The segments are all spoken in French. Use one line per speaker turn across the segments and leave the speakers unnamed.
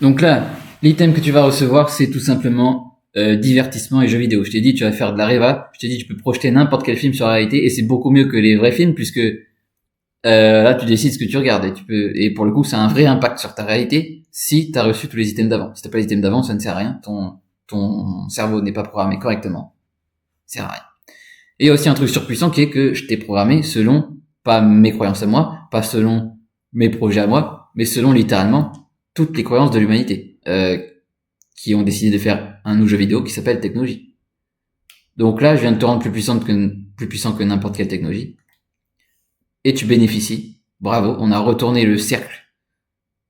Donc là, l'item que tu vas recevoir, c'est tout simplement divertissement et jeux vidéo. Je t'ai dit, tu vas faire de la réva. Je t'ai dit, tu peux projeter n'importe quel film sur la réalité et c'est beaucoup mieux que les vrais films puisque là, tu décides ce que tu regardes et pour le coup, ça a un vrai impact sur ta réalité si t'as reçu tous les items d'avant. Si t'as pas les items d'avant, ça ne sert à rien. Ton cerveau n'est pas programmé correctement. Ça sert à rien. Et il y a aussi un truc surpuissant qui est que je t'ai programmé selon pas mes croyances à moi, pas selon mes projets à moi, mais selon littéralement toutes les croyances de l'humanité qui ont décidé de faire un nouveau jeu vidéo qui s'appelle technologie. Donc là, je viens de te rendre plus puissant que n'importe quelle technologie. Et tu bénéficies. Bravo, on a retourné le cercle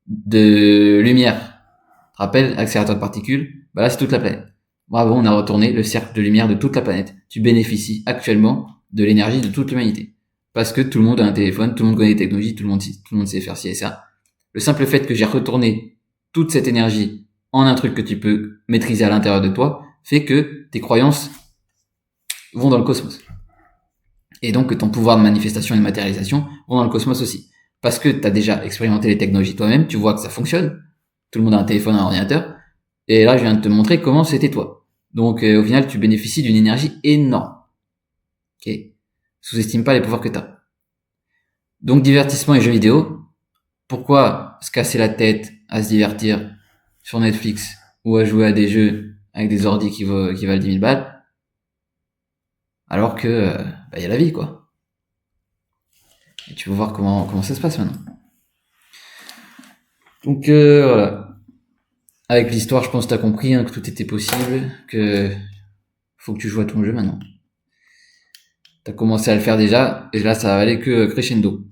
de lumière. Tu te rappelles, accélérateur de particules, bah là c'est toute la planète. Bravo, on a retourné le cercle de lumière de toute la planète. Tu bénéficies actuellement de l'énergie de toute l'humanité. Parce que tout le monde a un téléphone, tout le monde connaît les technologies, tout le monde sait faire ci et ça. Le simple fait que j'ai retourné toute cette énergie en un truc que tu peux maîtriser à l'intérieur de toi fait que tes croyances vont dans le cosmos. Et donc que ton pouvoir de manifestation et de matérialisation vont dans le cosmos aussi. Parce que tu as déjà expérimenté les technologies toi-même, tu vois que ça fonctionne. Tout le monde a un téléphone, un ordinateur. Et là, je viens de te montrer comment c'était toi. Donc au final, tu bénéficies d'une énergie énorme. Ok. Sous-estime pas les pouvoirs que tu as. Donc divertissement et jeux vidéo. Pourquoi se casser la tête à se divertir sur Netflix ou à jouer à des jeux avec des ordis qui valent 10 000 balles alors que y a la vie quoi. Et tu vas voir comment ça se passe maintenant. Donc voilà. Avec l'histoire, je pense que t'as compris que tout était possible, que faut que tu joues à ton jeu maintenant. T'as commencé à le faire déjà, et là ça va aller que crescendo.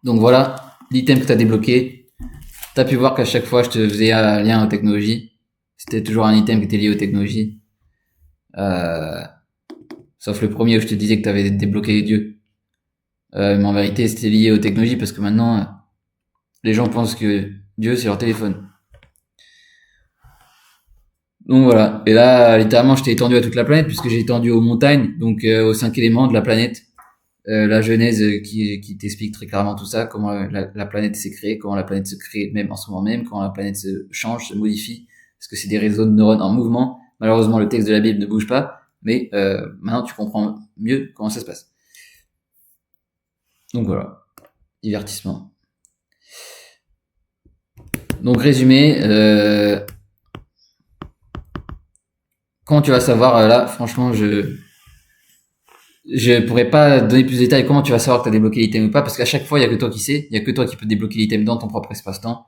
Donc voilà, l'item que t'as débloqué. T'as pu voir qu'à chaque fois je te faisais un lien aux technologies. C'était toujours un item qui était lié aux technologies. Sauf le premier où je te disais que t'avais débloqué les dieux. Mais en vérité c'était lié aux technologies parce que maintenant les gens pensent que Dieu c'est leur téléphone. Donc voilà. Et là, littéralement, je t'ai étendu à toute la planète puisque j'ai étendu aux montagnes, donc aux 5 éléments de la planète. La Genèse qui t'explique très clairement tout ça, comment la planète s'est créée, comment la planète se crée même en ce moment même, comment la planète se change, se modifie, parce que c'est des réseaux de neurones en mouvement. Malheureusement, le texte de la Bible ne bouge pas, mais maintenant tu comprends mieux comment ça se passe. Donc voilà, divertissement. Donc résumé, comment tu vas savoir là, franchement, je pourrais pas donner plus de détails comment tu vas savoir que tu as débloqué l'item ou pas, parce qu'à chaque fois, il y a que toi qui sais, il y a que toi qui peux débloquer l'item dans ton propre espace-temps,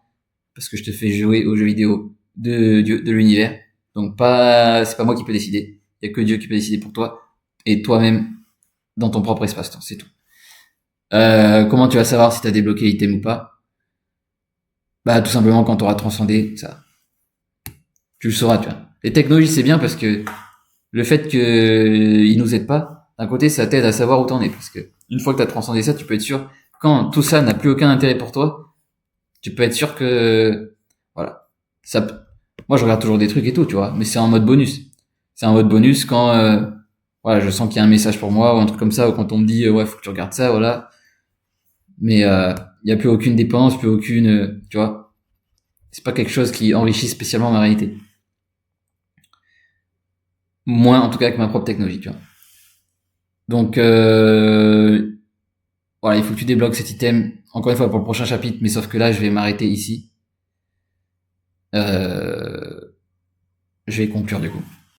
parce que je te fais jouer aux jeux vidéo de l'univers. Donc c'est pas moi qui peux décider. Il y a que Dieu qui peut décider pour toi, et toi-même dans ton propre espace-temps, c'est tout. Comment tu vas savoir si tu as débloqué l'item ou pas? Bah tout simplement quand tu auras transcendé ça. Tu le sauras, tu vois. Les technologies c'est bien parce que le fait qu'ils nous aident pas, d'un côté, ça t'aide à savoir où t'en es, parce que une fois que t'as transcendé ça, tu peux être sûr, quand tout ça n'a plus aucun intérêt pour toi, tu peux être sûr que, voilà. Moi, je regarde toujours des trucs et tout, tu vois, mais c'est en mode bonus. C'est en mode bonus quand, voilà, je sens qu'il y a un message pour moi, ou un truc comme ça, ou quand on me dit, ouais, faut que tu regardes ça, voilà. Mais, il y a plus aucune dépense, plus aucune, tu vois. C'est pas quelque chose qui enrichit spécialement ma réalité. Moins, en tout cas, avec ma propre technologie, tu vois. Donc, voilà, il faut que tu débloques cet item, encore une fois, pour le prochain chapitre, mais sauf que là, je vais m'arrêter ici. Je vais conclure du coup.